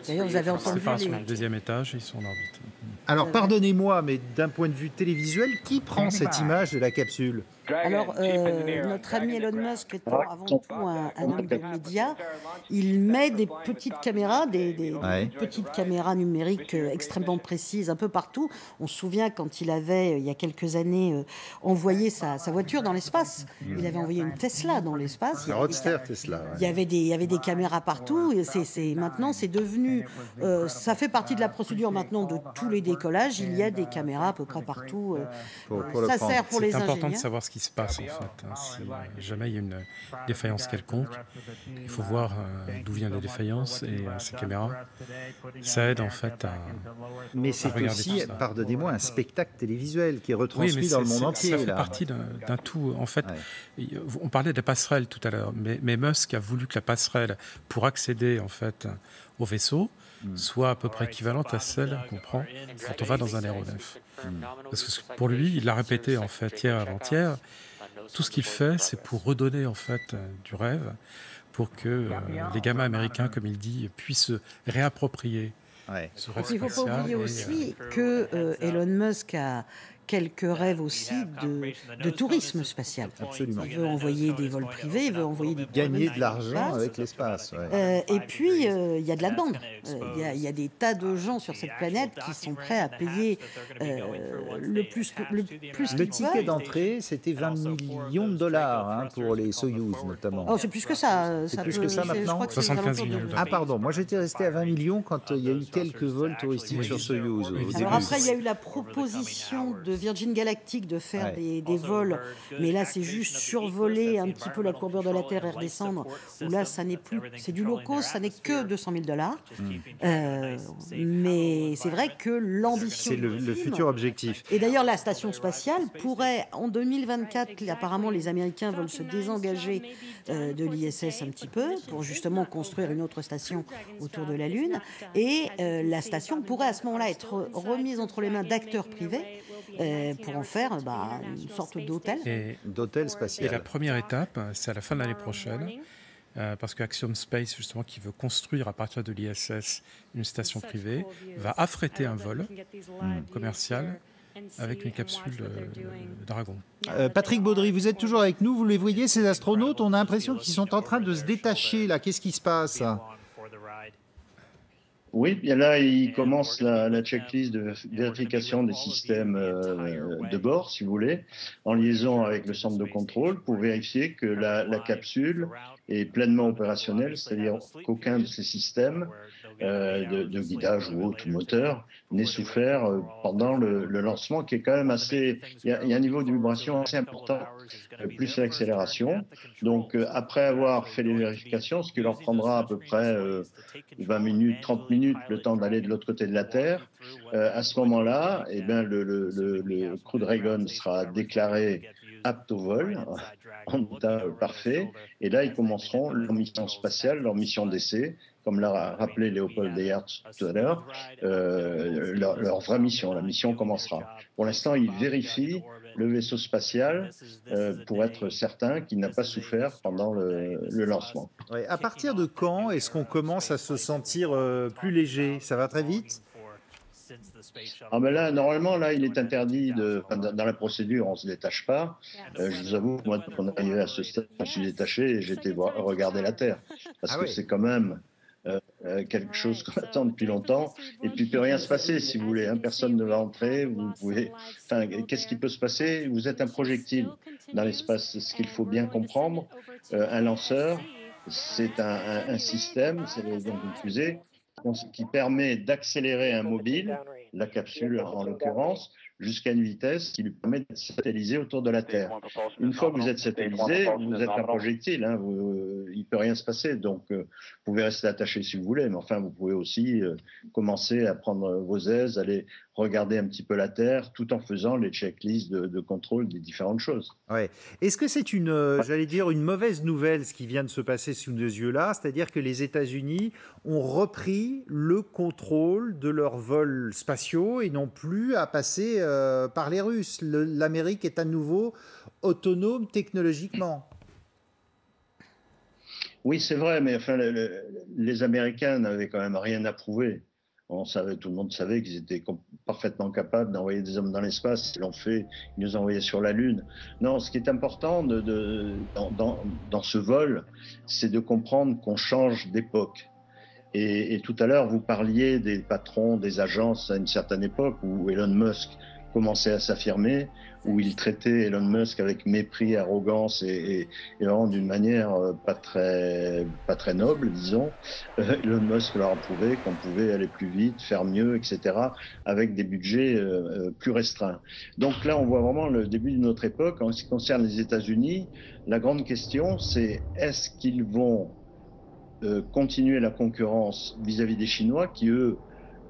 D'ailleurs, vous avez entendu... C'est pas sur le deuxième étage, ils sont en orbite. Alors, pardonnez-moi, mais d'un point de vue télévisuel, qui prend cette image de la capsule ? Alors, notre ami Elon Musk étant avant tout un homme de médias, il met des petites caméras, des petites caméras numériques extrêmement précises un peu partout. On se souvient quand il avait, il y a quelques années, envoyé sa voiture dans l'espace. Il avait envoyé une Tesla dans l'espace. Un roadster Tesla. Il y avait des caméras partout. Maintenant, c'est devenu... ça fait partie de la procédure maintenant de tous les décollages. Il y a des caméras à peu près partout. Ça sert pour les ingénieurs. C'est important de savoir ce qui se passe en fait. Si jamais il y a une défaillance quelconque, il faut voir d'où viennent les défaillances et ces caméras, ça aide en fait à... Mais c'est aussi, pardonnez-moi, un spectacle télévisuel qui est retransmis dans le monde entier. Ça fait partie d'un tout. En fait, on parlait de la passerelle tout à l'heure, mais Musk a voulu que la passerelle pour accéder en fait au vaisseau soit à peu près équivalente à celle qu'on prend quand on va dans un aéronef. Parce que pour lui, il l'a répété en fait hier avant-hier, tout ce qu'il fait, c'est pour redonner en fait du rêve, pour que les gamins américains, comme il dit, puissent se réapproprier ce rêve spatial. Il ne faut pas oublier aussi que Elon Musk a quelques rêves aussi de tourisme spatial. Absolument. Il veut envoyer des vols privés, il veut envoyer des... Gagner de l'argent avec l'espace. Et puis, il y a de la demande. Il y a des tas de gens sur cette planète qui sont prêts à payer le plus Le ticket d'entrée, c'était 20 millions de dollars pour les Soyouz, notamment. Oh, c'est plus que ça. C'est plus que ça maintenant. 75 millions de dollars. Ah pardon, moi j'étais resté à 20 millions quand il y a eu quelques vols touristiques sur Soyouz. Alors après, il y a eu la proposition de Virgin Galactic de faire des vols, mais là c'est juste survoler un petit peu la courbure de la Terre et redescendre, où là ça n'est plus, c'est du low cost, ça n'est que 200 000 $. Mais c'est vrai que l'ambition... C'est le futur objectif. Et d'ailleurs la station spatiale pourrait, en 2024, apparemment les Américains veulent se désengager de l'ISS un petit peu, pour justement construire une autre station autour de la Lune, et la station pourrait à ce moment-là être remise entre les mains d'acteurs privés, pour en faire une sorte d'hôtel spatial. Et la première étape, c'est à la fin de l'année prochaine, parce que Axiom Space, justement, qui veut construire à partir de l'ISS une station privée, va affréter un vol commercial avec une capsule Dragon. Patrick Baudry, vous êtes toujours avec nous, vous les voyez, ces astronautes, on a l'impression qu'ils sont en train de se détacher, là. Qu'est-ce qui se passe ? Oui, bien là, il commence la checklist de vérification des systèmes de bord, si vous voulez, en liaison avec le centre de contrôle pour vérifier que la capsule est pleinement opérationnelle, c'est-à-dire qu'aucun de ces systèmes de guidage ou autre moteur n'ait souffert pendant le lancement, qui est quand même assez... Il y a un niveau de vibration assez important, plus l'accélération. Donc, après avoir fait les vérifications, ce qui leur prendra à peu près 20 minutes, 30 minutes, le temps d'aller de l'autre côté de la Terre, à ce moment-là, eh bien, le Crew Dragon sera déclaré apte au vol, en état parfait, et là, ils commenceront leur mission spatiale, leur mission d'essai, comme l'a rappelé Léopold Eyart tout à l'heure, leur vraie mission. La mission commencera. Pour l'instant, ils vérifient le vaisseau spatial pour être certain qu'il n'a pas souffert pendant le lancement. Ouais. À partir de quand est-ce qu'on commence à se sentir plus léger ? Ça va très vite ? Ah ben là, normalement, là, il est interdit dans la procédure, on ne se détache pas. Je vous avoue, moi, quand on est arrivé à ce stade, je me suis détaché et j'étais regarder la Terre. Parce que c'est quand même quelque chose qu'on attend depuis longtemps. Et puis, il ne peut rien se passer, si vous voulez. Hein. Personne ne va entrer. Vous pouvez... Enfin, qu'est-ce qui peut se passer ? Vous êtes un projectile dans l'espace. Ce qu'il faut bien comprendre, un lanceur, c'est un système, c'est donc une fusée, qui permet d'accélérer un mobile, la capsule en l'occurrence, jusqu'à une vitesse qui lui permet d'être satellisé autour de la Terre. Une fois que vous êtes satellisé, vous êtes un projectile, hein, il ne peut rien se passer, donc vous pouvez rester attaché si vous voulez, mais enfin vous pouvez aussi commencer à prendre vos aises, aller regarder un petit peu la Terre, tout en faisant les checklists de contrôle des différentes choses. Ouais. Est-ce que c'est j'allais dire, une mauvaise nouvelle ce qui vient de se passer sous nos yeux là, c'est-à-dire que les États-Unis ont repris le contrôle de leurs vols spatiaux et n'ont plus à passer par les Russes. L'Amérique est à nouveau autonome technologiquement. Oui, c'est vrai, mais enfin, les Américains n'avaient quand même rien à prouver. Tout le monde savait qu'ils étaient parfaitement capables d'envoyer des hommes dans l'espace. Ils l'ont fait, ils nous ont envoyés sur la Lune. Non, ce qui est important dans ce vol, c'est de comprendre qu'on change d'époque. Et tout à l'heure, vous parliez des patrons des agences à une certaine époque où Elon Musk commençait à s'affirmer, où il traitait Elon Musk avec mépris, arrogance et vraiment d'une manière pas très noble, disons. Elon Musk leur a prouvé qu'on pouvait aller plus vite, faire mieux, etc., avec des budgets plus restreints. Donc là, on voit vraiment le début d'une autre époque. En ce qui concerne les États-Unis, la grande question, c'est est-ce qu'ils vont continuer la concurrence vis-à-vis des Chinois qui, eux,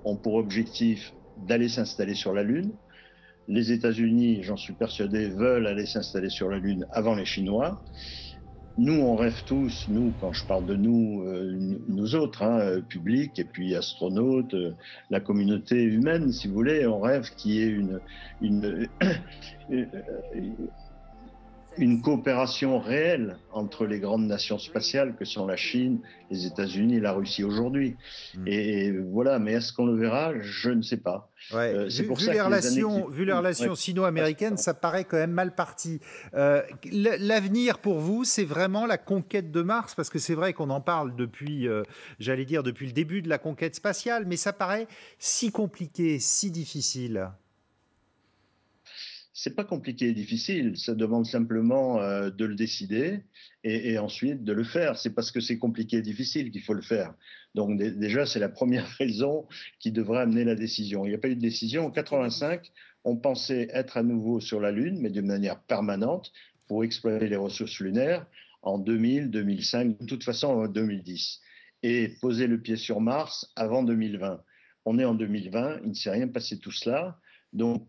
ont pour objectif d'aller s'installer sur la Lune. Les États-Unis, j'en suis persuadé, veulent aller s'installer sur la Lune avant les Chinois. Nous, on rêve tous, nous, quand je parle de nous, nous autres, hein, public et puis astronautes, la communauté humaine, si vous voulez, on rêve qu'il y ait une coopération réelle entre les grandes nations spatiales que sont la Chine, les États-Unis et la Russie aujourd'hui. Et voilà, mais est-ce qu'on le verra ? Je ne sais pas. Ouais. Vu les relations sino-américaines, ça paraît quand même mal parti. L'avenir pour vous, c'est vraiment la conquête de Mars, parce que c'est vrai qu'on en parle depuis, depuis le début de la conquête spatiale, mais ça paraît si compliqué, si difficile. C'est pas compliqué et difficile, ça demande simplement de le décider et ensuite de le faire. C'est parce que c'est compliqué et difficile qu'il faut le faire. Donc déjà, c'est la première raison qui devrait amener la décision. Il n'y a pas eu de décision. En 1985, on pensait être à nouveau sur la Lune, mais de manière permanente, pour exploiter les ressources lunaires en 2000, 2005, de toute façon en 2010. Et poser le pied sur Mars avant 2020. On est en 2020, il ne s'est rien passé tout cela. Donc,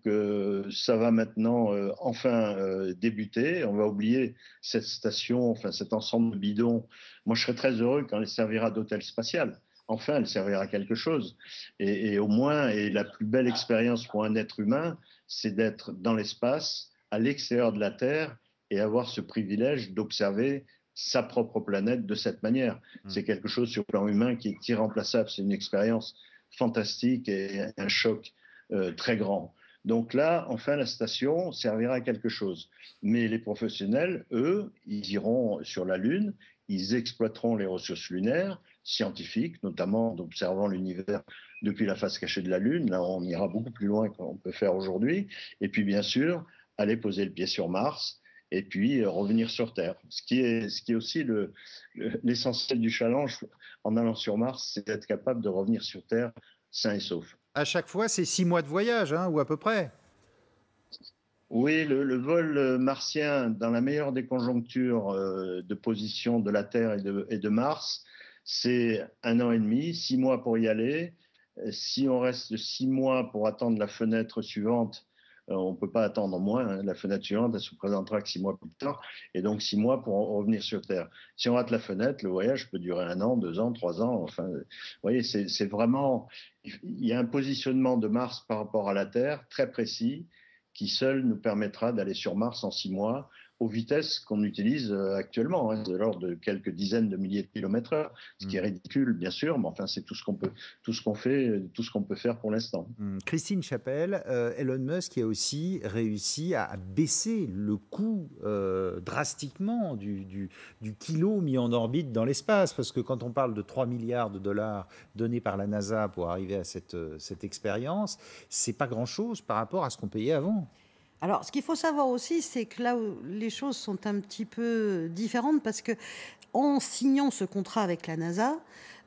ça va maintenant enfin débuter. On va oublier cette station, enfin cet ensemble de bidons. Moi, je serais très heureux quand elle servira d'hôtel spatial. Enfin, elle servira à quelque chose. Et au moins, et la plus belle expérience pour un être humain, c'est d'être dans l'espace, à l'extérieur de la Terre, et avoir ce privilège d'observer sa propre planète de cette manière. C'est quelque chose sur le plan humain qui est irremplaçable. C'est une expérience fantastique et un choc très grand. Donc là, enfin, la station servira à quelque chose. Mais les professionnels, eux, ils iront sur la Lune, ils exploiteront les ressources lunaires, scientifiques, notamment en observant l'univers depuis la face cachée de la Lune. Là, on ira beaucoup plus loin qu'on peut faire aujourd'hui. Et puis, bien sûr, aller poser le pied sur Mars et puis revenir sur Terre. Ce qui est aussi l'essentiel du challenge en allant sur Mars, c'est d'être capable de revenir sur Terre sain et sauf. À chaque fois, c'est 6 mois de voyage, hein, ou à peu près. Oui, le vol martien, dans la meilleure des conjonctures de position de la Terre et de Mars, c'est 1 an et demi, 6 mois pour y aller. Si on reste 6 mois pour attendre la fenêtre suivante, on ne peut pas attendre moins. Hein. La fenêtre suivante, elle se présentera que 6 mois plus tard. Et donc 6 mois pour revenir sur Terre. Si on rate la fenêtre, le voyage peut durer 1 an, 2 ans, 3 ans. Enfin, vous voyez, c'est vraiment... Il y a un positionnement de Mars par rapport à la Terre très précis qui seul nous permettra d'aller sur Mars en 6 mois aux vitesses qu'on utilise actuellement, hein, de l'ordre de quelques dizaines de milliers de kilomètres/heure, ce qui est ridicule bien sûr, mais enfin c'est tout ce qu'on peut faire pour l'instant. Christine Chapelle, Elon Musk a aussi réussi à baisser le coût drastiquement du kilo mis en orbite dans l'espace, parce que quand on parle de 3 milliards de dollars donnés par la NASA pour arriver à cette expérience, c'est pas grand-chose par rapport à ce qu'on payait avant. Alors, ce qu'il faut savoir aussi, c'est que là où les choses sont un petit peu différentes, parce que en signant ce contrat avec la NASA,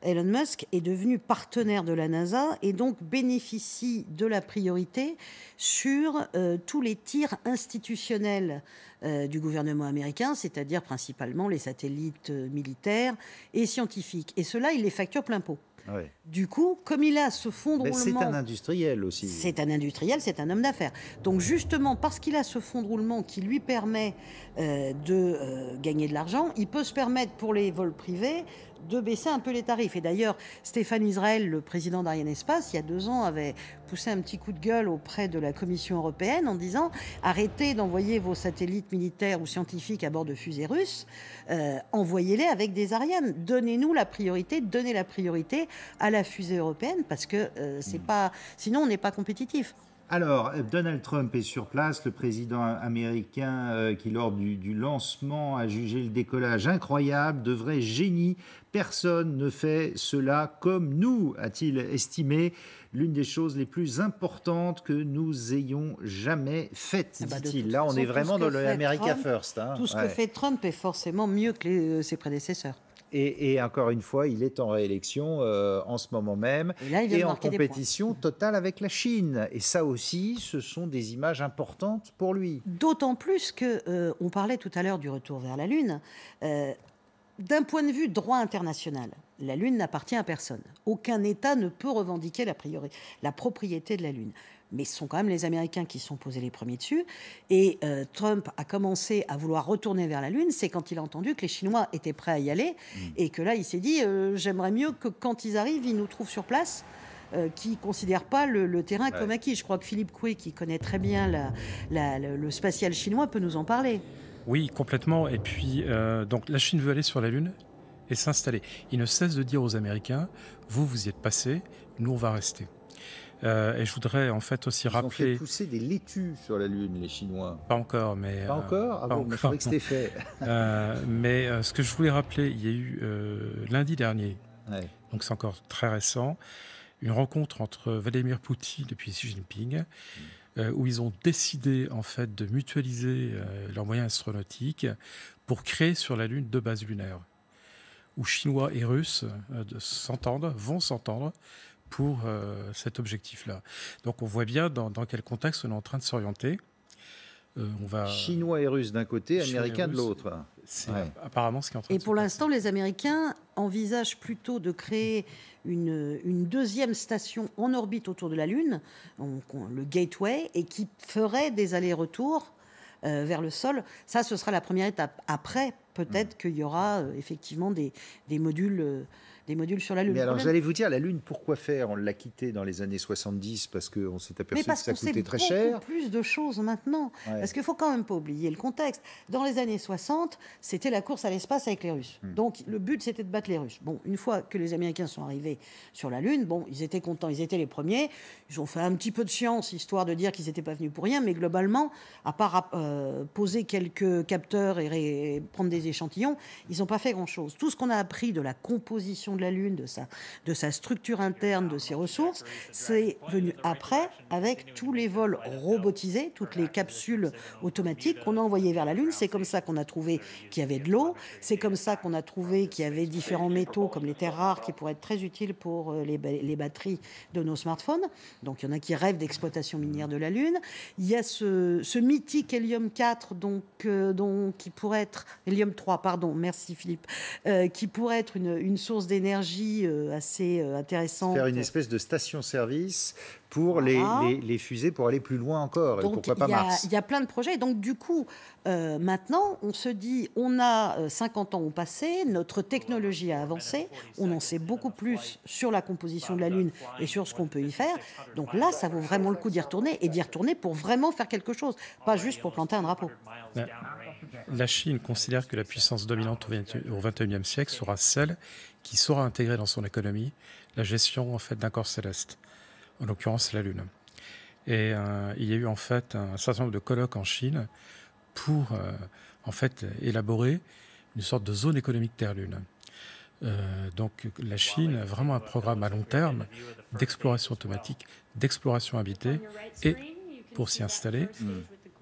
Elon Musk est devenu partenaire de la NASA et donc bénéficie de la priorité sur tous les tirs institutionnels du gouvernement américain, c'est-à-dire principalement les satellites militaires et scientifiques. Et cela, il les facture plein pot. Ouais. Du coup, comme il a ce fonds de roulement... C'est un industriel aussi. C'est un industriel, c'est un homme d'affaires. Donc justement, parce qu'il a ce fonds de roulement qui lui permet de gagner de l'argent, il peut se permettre pour les vols privés de baisser un peu les tarifs. Et d'ailleurs, Stéphane Israël, le président d'Arianespace, il y a 2 ans, avait poussé un petit coup de gueule auprès de la Commission européenne en disant « Arrêtez d'envoyer vos satellites militaires ou scientifiques à bord de fusées russes, envoyez-les avec des Ariane. Donnez-nous la priorité, donnez la priorité à la fusée européenne, parce que sinon on n'est pas compétitif. » Alors, Donald Trump est sur place, le président américain qui, lors du lancement, a jugé le décollage incroyable, de vrai génie. Personne ne fait cela comme nous, a-t-il estimé. L'une des choses les plus importantes que nous ayons jamais faites, dit-il. Là, on est vraiment dans le America First. Hein. Tout ce que fait Trump est forcément mieux que ses prédécesseurs. Et encore une fois, il est en réélection en ce moment même et en compétition totale avec la Chine. Et ça aussi, ce sont des images importantes pour lui. D'autant plus qu'on parlait tout à l'heure du retour vers la Lune. D'un point de vue droit international, la Lune n'appartient à personne. Aucun État ne peut revendiquer la propriété de la Lune. Mais ce sont quand même les Américains qui se sont posés les premiers dessus. Et Trump a commencé à vouloir retourner vers la Lune, c'est quand il a entendu que les Chinois étaient prêts à y aller, et que là, il s'est dit j'aimerais mieux que quand ils arrivent, ils nous trouvent sur place, qui ne considèrent pas le terrain comme acquis. Je crois que Philippe Coué, qui connaît très bien le spatial chinois, peut nous en parler. Oui, complètement. Et puis, donc la Chine veut aller sur la Lune et s'installer. Il ne cesse de dire aux Américains, vous y êtes passés, nous, on va rester. Et je voudrais en fait aussi rappeler... Ils ont fait pousser des laitues sur la Lune, les Chinois. Pas encore, mais... Pas encore ? Ah bon, je croyais que c'était fait. Mais ce que je voulais rappeler, il y a eu lundi dernier, donc c'est encore très récent, une rencontre entre Vladimir Poutine et puis Xi Jinping, où ils ont décidé en fait de mutualiser leurs moyens astronautiques pour créer sur la Lune 2 bases lunaires, où Chinois et Russes vont s'entendre pour cet objectif-là. Donc on voit bien dans quel contexte on est en train de s'orienter. Chinois et Russes d'un côté, Américains de l'autre. C'est apparemment ce qui est en train de se passer. Et pour l'instant, les Américains envisagent plutôt de créer une deuxième station en orbite autour de la Lune, le Gateway, et qui ferait des allers-retours vers le sol. Ça, ce sera la première étape. Après, peut-être qu'il y aura effectivement des modules sur la Lune. Mais alors, j'allais vous dire, la Lune, pourquoi faire? On l'a quittée dans les années 70 parce qu'on s'est aperçu que ça coûtait très cher. Mais parce qu'on sait beaucoup plus de choses maintenant. Ouais. Parce qu'il ne faut quand même pas oublier le contexte. Dans les années 60, c'était la course à l'espace avec les Russes. Donc, le but, c'était de battre les Russes. Bon, une fois que les Américains sont arrivés sur la Lune, bon, ils étaient contents, ils étaient les premiers. Ils ont fait un petit peu de science, histoire de dire qu'ils n'étaient pas venus pour rien. Mais globalement, à part poser quelques capteurs et prendre des échantillons, ils n'ont pas fait grand-chose. Tout ce qu'on a appris de la composition de la Lune, de sa structure interne, de ses ressources, c'est venu après avec tous les vols robotisés, toutes les capsules automatiques qu'on a envoyées vers la Lune. C'est comme ça qu'on a trouvé qu'il y avait de l'eau, c'est comme ça qu'on a trouvé qu'il y avait différents métaux comme les terres rares qui pourraient être très utiles pour les batteries de nos smartphones. Donc il y en a qui rêvent d'exploitation minière de la Lune. Il y a ce mythique hélium 4 qui pourrait être hélium 3, pardon, merci Philippe, qui pourrait être une source d'énergie assez intéressante. Faire une espèce de station-service pour les fusées pour aller plus loin encore. Donc, et pourquoi pas Mars? Il y a plein de projets. Donc, du coup, maintenant, on se dit, on a 50 ans au passé, notre technologie a avancé, on en sait beaucoup plus sur la composition de la Lune et sur ce qu'on peut y faire. Donc là, ça vaut vraiment le coup d'y retourner et d'y retourner pour vraiment faire quelque chose, pas juste pour planter un drapeau. La Chine considère que la puissance dominante au XXIe siècle sera celle qui saura intégrer dans son économie la gestion en fait d'un corps céleste, en l'occurrence la Lune. Et il y a eu en fait un certain nombre de colloques en Chine pour en fait élaborer une sorte de zone économique Terre-Lune. Donc la Chine a vraiment un programme à long terme d'exploration automatique, d'exploration habitée et pour s'y installer,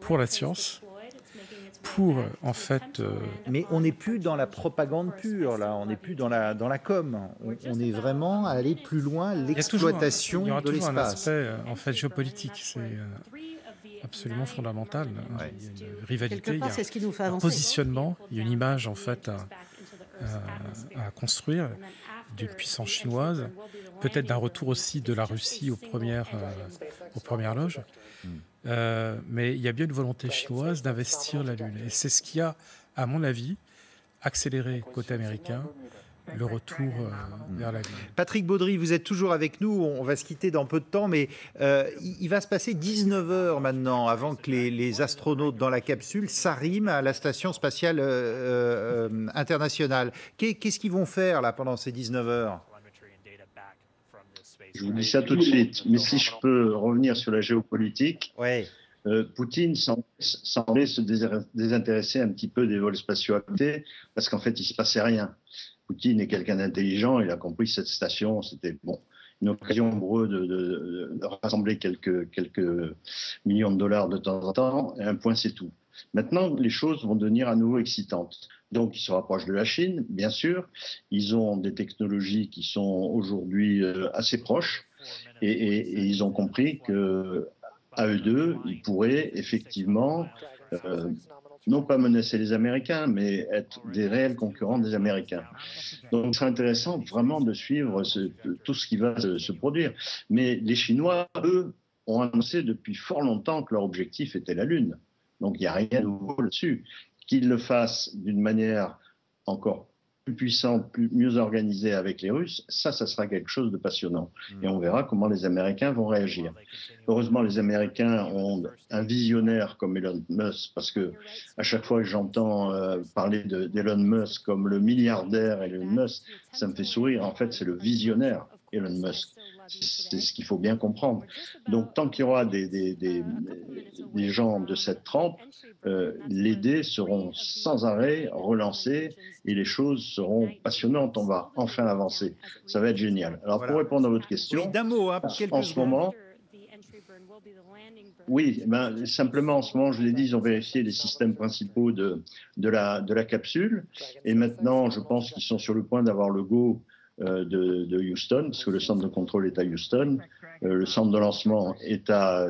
pour la science, pour en fait... Mais on n'est plus dans la propagande pure, là. On n'est plus dans la com. On est vraiment à aller plus loin, l'exploitation de l'espace. Il y aura toujours un aspect en fait géopolitique. C'est absolument fondamental. Ouais. Il y a une rivalité, il y a c'est ce qui nous fait avancer. Un positionnement, il y a une image en fait à construire d'une puissance chinoise, peut-être d'un retour aussi de la Russie aux premières loges. Mais il y a bien une volonté chinoise d'investir la Lune. Et c'est ce qui a, à mon avis, accéléré côté américain le retour vers la Lune. Patrick Baudry, vous êtes toujours avec nous. On va se quitter dans peu de temps, mais il va se passer 19 heures maintenant avant que les astronautes dans la capsule s'arriment à la Station spatiale internationale. Qu'est-ce qu'ils vont faire là pendant ces 19 heures ? Je vous dis ça tout de suite, mais si je peux revenir sur la géopolitique, ouais. Poutine semblait se désintéresser un petit peu des vols spatiaux à côté, parce qu'en fait, il ne se passait rien. Poutine est quelqu'un d'intelligent, il a compris que cette station, c'était une occasion pour eux de rassembler quelques millions de dollars de temps en temps, et un point, c'est tout. Maintenant, les choses vont devenir à nouveau excitantes. Donc, ils se rapprochent de la Chine, bien sûr. Ils ont des technologies qui sont aujourd'hui assez proches. Et ils ont compris qu'à eux deux, ils pourraient effectivement, non pas menacer les Américains, mais être des réels concurrents des Américains. Donc, c'est intéressant vraiment de suivre tout ce qui va se produire. Mais les Chinois, eux, ont annoncé depuis fort longtemps que leur objectif était la Lune. Donc, il n'y a rien de nouveau là-dessus. Qu'ils le fassent d'une manière encore plus puissante, mieux organisée avec les Russes, ça sera quelque chose de passionnant. Et on verra comment les Américains vont réagir. Heureusement, les Américains ont un visionnaire comme Elon Musk, parce que à chaque fois que j'entends parler d'Elon Musk comme le milliardaire Elon Musk, ça me fait sourire. En fait, c'est le visionnaire Elon Musk. C'est ce qu'il faut bien comprendre. Donc, tant qu'il y aura des gens de cette trempe, les dés seront sans arrêt relancés et les choses seront passionnantes. On va enfin avancer. Ça va être génial. Alors, voilà. Pour répondre à votre question, oui, d'un mot, en ce moment, oui, simplement en ce moment, je l'ai dit, ils ont vérifié les systèmes principaux de la capsule. Et maintenant, je pense qu'ils sont sur le point d'avoir le go de Houston, parce que le centre de contrôle est à Houston, le centre de lancement est à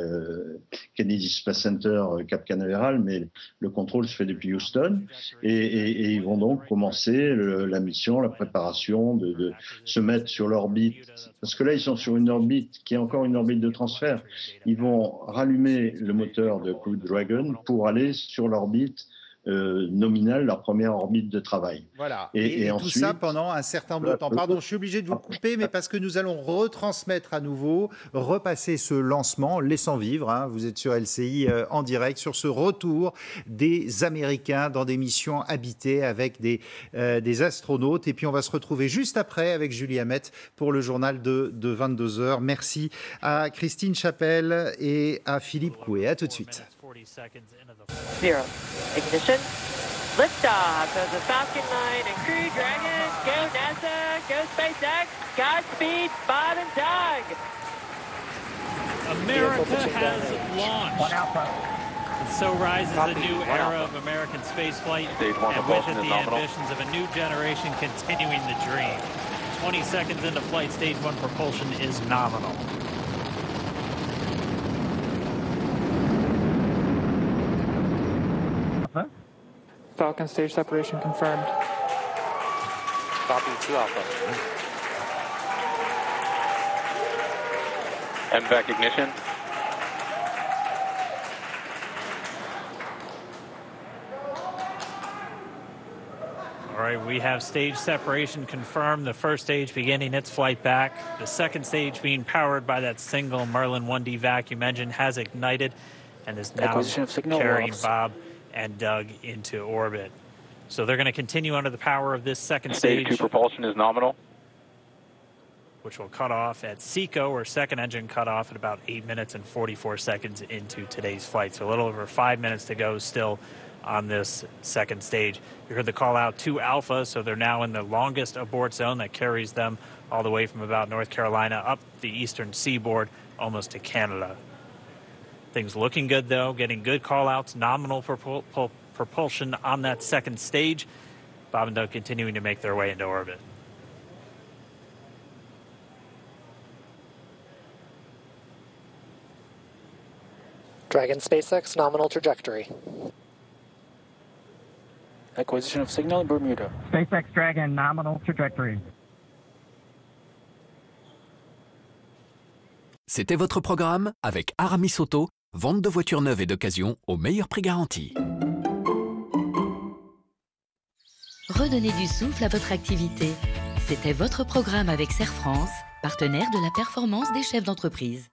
Kennedy Space Center, Cap Canaveral, mais le contrôle se fait depuis Houston, et ils vont donc commencer la mission, la préparation de se mettre sur l'orbite, parce que là ils sont sur une orbite qui est encore une orbite de transfert. Ils vont rallumer le moteur de Crew Dragon pour aller sur l'orbite nominale leur première orbite de travail. Voilà, et tout ça pendant un certain nombre de temps. Pardon, je suis obligé de vous couper, mais parce que nous allons retransmettre à nouveau, repasser ce lancement, laissant vivre, hein, vous êtes sur LCI en direct, sur ce retour des Américains dans des missions habitées avec des astronautes. Et puis on va se retrouver juste après avec Julie Hamet pour le journal de 22h. Merci à Christine Chapelle et à Philippe Coué. À tout de suite. 0. Ignition. Liftoff of the Falcon 9 and Crew Dragon. Go NASA. Go SpaceX. Godspeed, Bob and Doug. America has launched. And so rises a new era of American spaceflight, and with it the ambitions of a new generation continuing the dream. 20 seconds into flight, stage 1 propulsion is nominal. Falcon stage separation confirmed. Copy 2 Alpha. MVAC ignition. All right, we have stage separation confirmed. The first stage beginning its flight back. The second stage being powered by that single Merlin 1D vacuum engine has ignited and is now carrying Bob and Doug into orbit. So they're going to continue under the power of this second stage. Stage 2 propulsion is nominal. Which will cut off at SECO, or second engine cut off at about 8 minutes and 44 seconds into today's flight. So a little over 5 minutes to go still on this second stage. You heard the call out to Alpha, so they're now in the longest abort zone that carries them all the way from about North Carolina up the eastern seaboard almost to Canada. Things looking good, though, getting good call-outs, nominal propulsion on that second stage. Bob and Doug continuing to make their way into orbit. Dragon SpaceX, nominal trajectory. Acquisition of signal in Bermuda. SpaceX Dragon, nominal trajectory. C'était votre programme avec Aramis Auto, vente de voitures neuves et d'occasion au meilleur prix garanti. Redonnez du souffle à votre activité. C'était votre programme avec Serre France, partenaire de la performance des chefs d'entreprise.